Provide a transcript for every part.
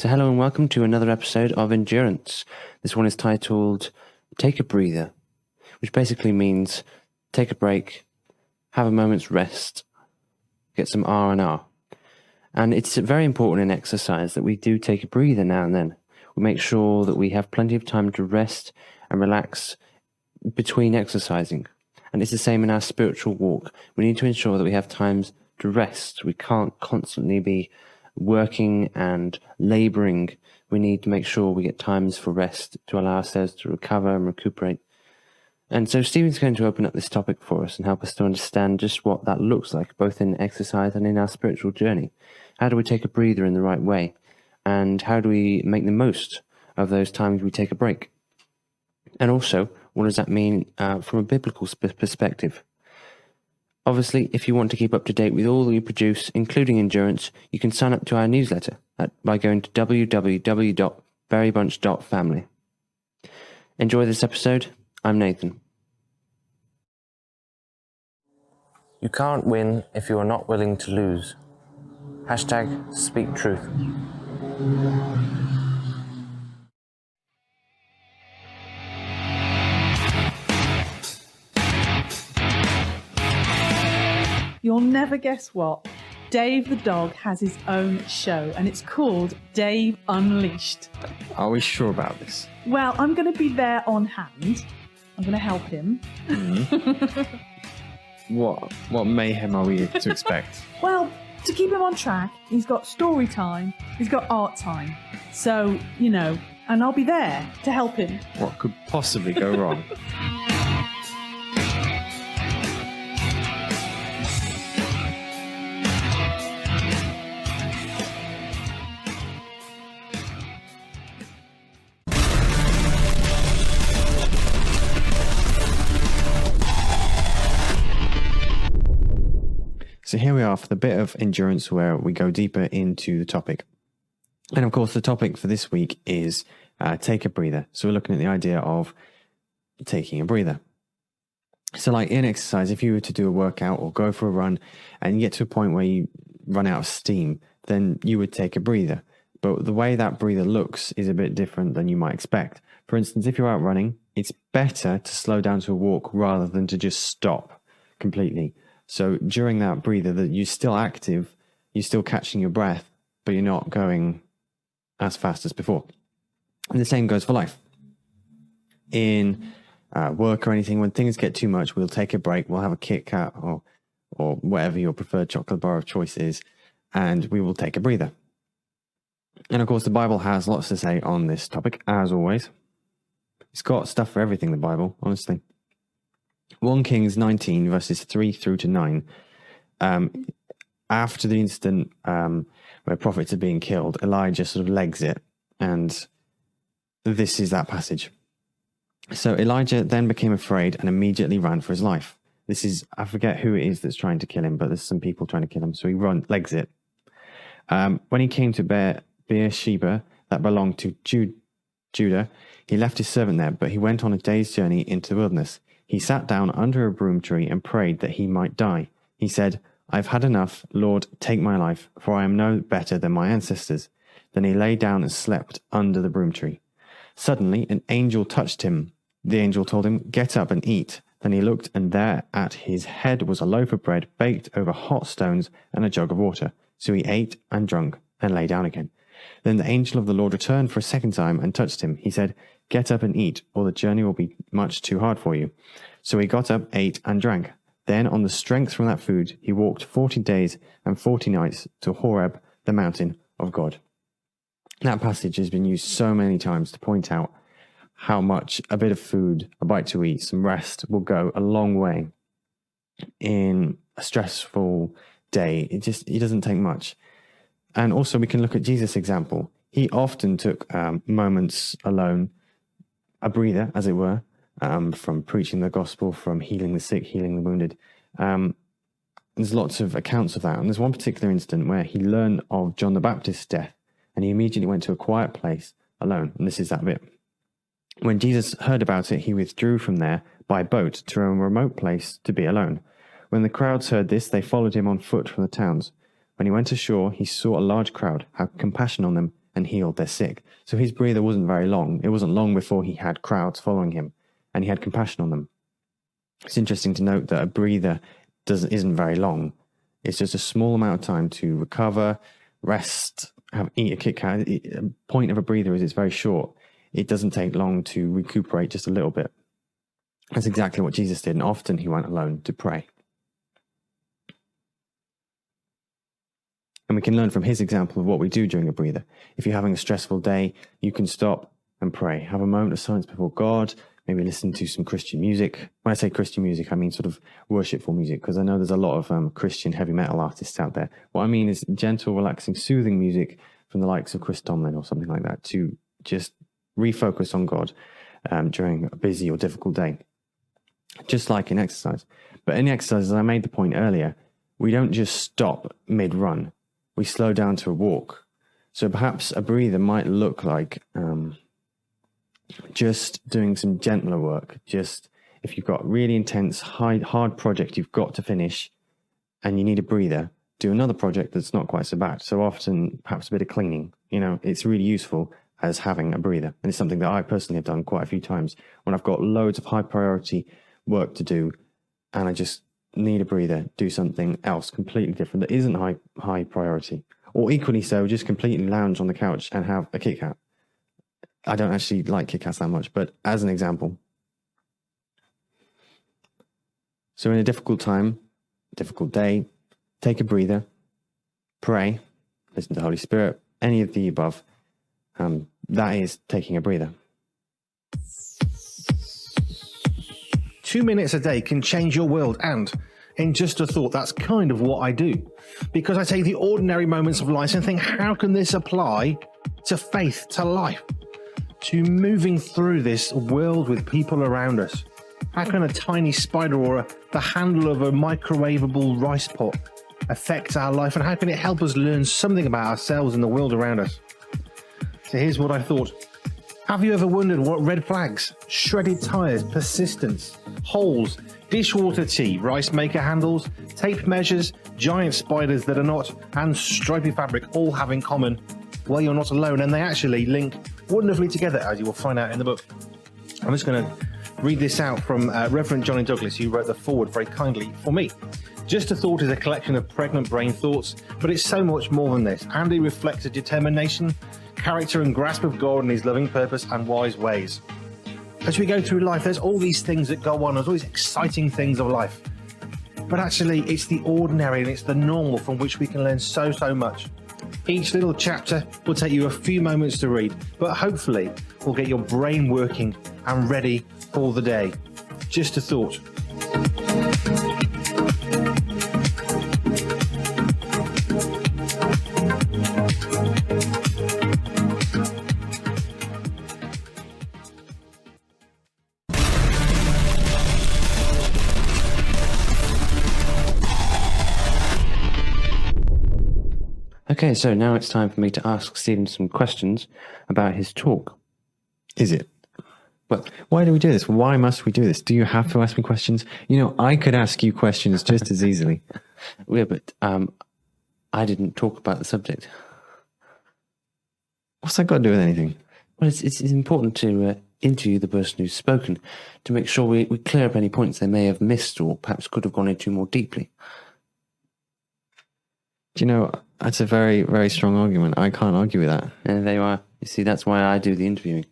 So hello and welcome to another episode of Endurance. This one is titled Take a Breather, which basically means take a break, have a moment's rest, get some R&R. And it's very important in exercise that we do take a breather now and then. We make sure that we have plenty of time to rest and relax between exercising. And it's the same in our spiritual walk. We need to ensure that we have times to rest. We can't constantly be working and labouring. We need to make sure we get times for rest to allow ourselves to recover and recuperate. And so Stephen's going to open up this topic for us and help us to understand just what that looks like, both in exercise and in our spiritual journey. How do we take a breather in the right way? And how do we make the most of those times we take a break? And also, what does that mean from a biblical perspective? Obviously, if you want to keep up to date with all that we produce, including Endurance, you can sign up to our newsletter by going to www.berrybunch.family. Enjoy this episode. I'm Nathan. You can't win if you are not willing to lose. #Speak Truth. You'll never guess what. Dave the dog has his own show and it's called Dave Unleashed. Are we sure about this? Well, I'm going to be there on hand. I'm going to help him. What mayhem are we to expect? Well, to keep him on track, he's got story time, he's got art time. So, and I'll be there to help him. What could possibly go wrong? So here we are for the bit of endurance where we go deeper into the topic. And of course, the topic for this week is take a breather. So we're looking at the idea of taking a breather. So like in exercise, if you were to do a workout or go for a run and you get to a point where you run out of steam, then you would take a breather. But the way that breather looks is a bit different than you might expect. For instance, if you're out running, it's better to slow down to a walk rather than to just stop completely. So during that breather, that you're still active, you're still catching your breath, but you're not going as fast as before. And the same goes for life. In work or anything, when things get too much, we'll take a break, we'll have a Kit Kat or whatever your preferred chocolate bar of choice is, and we will take a breather. And of course, the Bible has lots to say on this topic, as always. It's got stuff for everything, the Bible, honestly. 1 Kings 19 verses 3 through to 9. After the incident where prophets are being killed, Elijah sort of legs it, and this is that passage. So Elijah then became afraid and immediately ran for his life. This is, I forget who it is that's trying to kill him, but there's some people trying to kill him, so he legs it. When he came to Beersheba, that belonged to Judah, he left his servant there, but he went on a day's journey into the wilderness. He sat down under a broom tree and prayed that he might die. He said, "I've had enough. Lord, take my life, for I am no better than my ancestors." Then he lay down and slept under the broom tree. Suddenly, an angel touched him. The angel told him, "Get up and eat." Then he looked, and there at his head was a loaf of bread baked over hot stones and a jug of water. So he ate and drank and lay down again. Then the angel of the Lord returned for a second time and touched him. He said, "Get up and eat, or the journey will be much too hard for you." So he got up, ate, and drank. Then, on the strength from that food, he walked 40 days and 40 nights to Horeb, the mountain of God. That passage has been used so many times to point out how much a bit of food, a bite to eat, some rest will go a long way in a stressful day. It doesn't take much. And also we can look at Jesus' example. He often took moments alone, a breather, as it were, from preaching the gospel, from healing the sick, healing the wounded. There's lots of accounts of that. And there's one particular incident where he learned of John the Baptist's death, and he immediately went to a quiet place alone. And this is that bit. When Jesus heard about it, he withdrew from there by boat to a remote place to be alone. When the crowds heard this, they followed him on foot from the towns. When he went ashore, he saw a large crowd, had compassion on them, and healed their sick. So his breather wasn't very long. It wasn't long before he had crowds following him, and he had compassion on them. It's interesting to note that a breather isn't very long. It's just a small amount of time to recover, rest, eat a Kit Kat. The point of a breather is it's very short. It doesn't take long to recuperate just a little bit. That's exactly what Jesus did, and often he went alone to pray. And we can learn from his example of what we do during a breather. If you're having a stressful day, you can stop and pray. Have a moment of silence before God. Maybe listen to some Christian music. When I say Christian music, I mean sort of worshipful music, because I know there's a lot of Christian heavy metal artists out there. What I mean is gentle, relaxing, soothing music from the likes of Chris Tomlin or something like that to just refocus on God during a busy or difficult day. Just like in exercise. But in exercise, as I made the point earlier, we don't just stop mid-run. We slow down to a walk. So perhaps a breather might look like just doing some gentler work. Just if you've got really intense, hard project you've got to finish and you need a breather, do another project that's not quite so bad. So often, perhaps a bit of cleaning. It's really useful as having a breather. And it's something that I personally have done quite a few times when I've got loads of high priority work to do and I just need a breather, do something else completely different that isn't high priority. Or equally so, just completely lounge on the couch and have a Kit Kat. I don't actually like Kit Kats that much, but as an example. So in a difficult time, difficult day, take a breather, pray, listen to the Holy Spirit, any of the above. That is taking a breather. 2 minutes a day can change your world, and in Just a Thought, that's kind of what I do. Because I take the ordinary moments of life and think, how can this apply to faith, to life, to moving through this world with people around us? How can a tiny spider or the handle of a microwavable rice pot affect our life, and how can it help us learn something about ourselves and the world around us? So here's what I thought. Have you ever wondered what red flags, shredded tires, persistence, holes, dishwater tea, rice maker handles, tape measures, giant spiders that are not, and stripy fabric all have in common? Well, you're not alone, and they actually link wonderfully together, as you will find out in the book. I'm just going to read this out from Reverend Johnny Douglas, who wrote the foreword very kindly for me. Just a Thought is a collection of pregnant brain thoughts, but it's so much more than this. Andy reflects a determination, character and grasp of God and his loving purpose and wise ways. As we go through life, there's all these things that go on, there's all these exciting things of life. But actually, it's the ordinary and it's the normal from which we can learn so much. Each little chapter will take you a few moments to read, but hopefully will get your brain working and ready for the day. Just a Thought. Okay, so now it's time for me to ask Stephen some questions about his talk. Is it? Well, why do we do this? Why must we do this? Do you have to ask me questions? I could ask you questions just as easily. Yeah, but I didn't talk about the subject. What's that got to do with anything? Well, it's important to interview the person who's spoken to make sure we clear up any points they may have missed or perhaps could have gone into more deeply. That's a very, very strong argument. I can't argue with that. And there you are. You see, that's why I do the interviewing.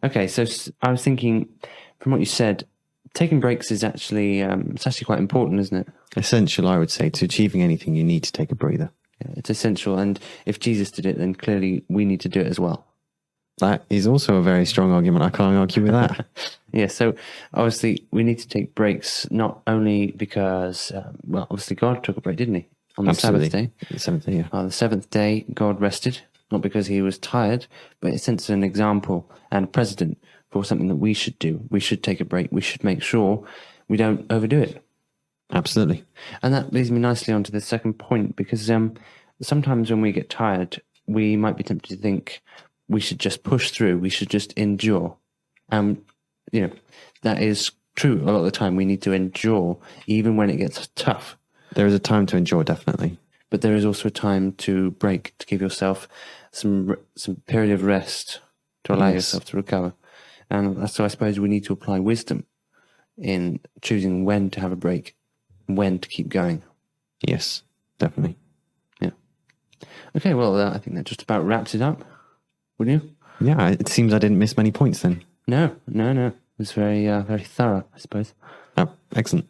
Okay, so I was thinking, from what you said, taking breaks is actually it's actually quite important, isn't it? Essential, I would say. To achieving anything, you need to take a breather. Yeah, it's essential, and if Jesus did it, then clearly we need to do it as well. That is also a very strong argument. I can't argue with that. Yeah, so obviously we need to take breaks, not only because, obviously God took a break, didn't he? On the Absolutely. Sabbath day. The seventh day, yeah. On the seventh day, God rested, not because he was tired, but it sets an example and precedent for something that we should do. We should take a break. We should make sure we don't overdo it. Absolutely. And that leads me nicely on to the second point, because sometimes when we get tired, we might be tempted to think we should just push through. We should just endure. That is true. A lot of the time we need to endure, even when it gets tough. There is a time to endure, definitely. but there is also a time to break, to give yourself some period of rest, to allow yourself to recover. And so I suppose we need to apply wisdom in choosing when to have a break, and when to keep going. Yes, definitely. Yeah. Okay, well, I think that just about wraps it up. Wouldn't you? Yeah, it seems I didn't miss many points then. No. It was very thorough, I suppose. Oh, excellent.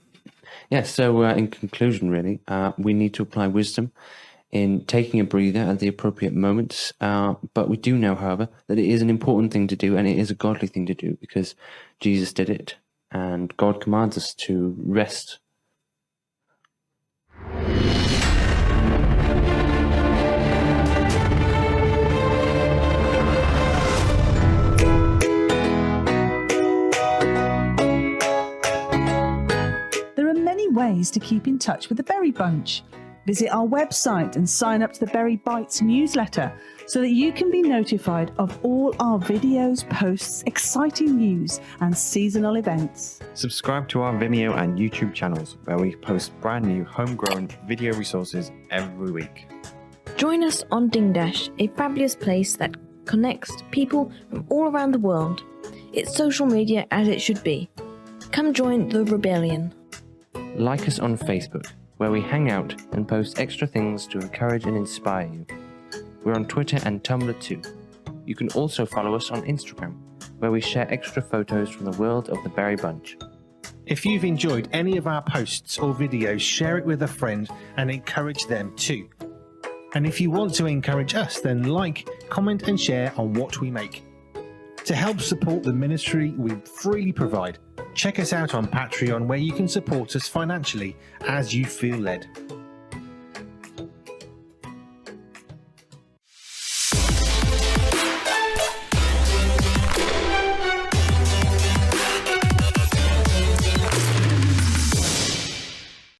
Yeah, so in conclusion, really, we need to apply wisdom in taking a breather at the appropriate moments. But we do know, however, that it is an important thing to do, and it is a godly thing to do, because Jesus did it, and God commands us to rest. There are many ways to keep in touch with the Berry Bunch. Visit our website and sign up to the Berry Bites newsletter so that you can be notified of all our videos, posts, exciting news and seasonal events. Subscribe to our Vimeo and YouTube channels, where we post brand new homegrown video resources every week. Join us on Dingdash, a fabulous place that connects people from all around the world. It's social media as it should be. Come join the rebellion. Like us on Facebook, where we hang out and post extra things to encourage and inspire you. We're on Twitter and Tumblr too. You can also follow us on Instagram, where we share extra photos from the world of the Berry Bunch. If you've enjoyed any of our posts or videos, share it with a friend and encourage them too. And if you want to encourage us, then like, comment and share on what we make. To help support the ministry we freely provide, check us out on Patreon, where you can support us financially as you feel led.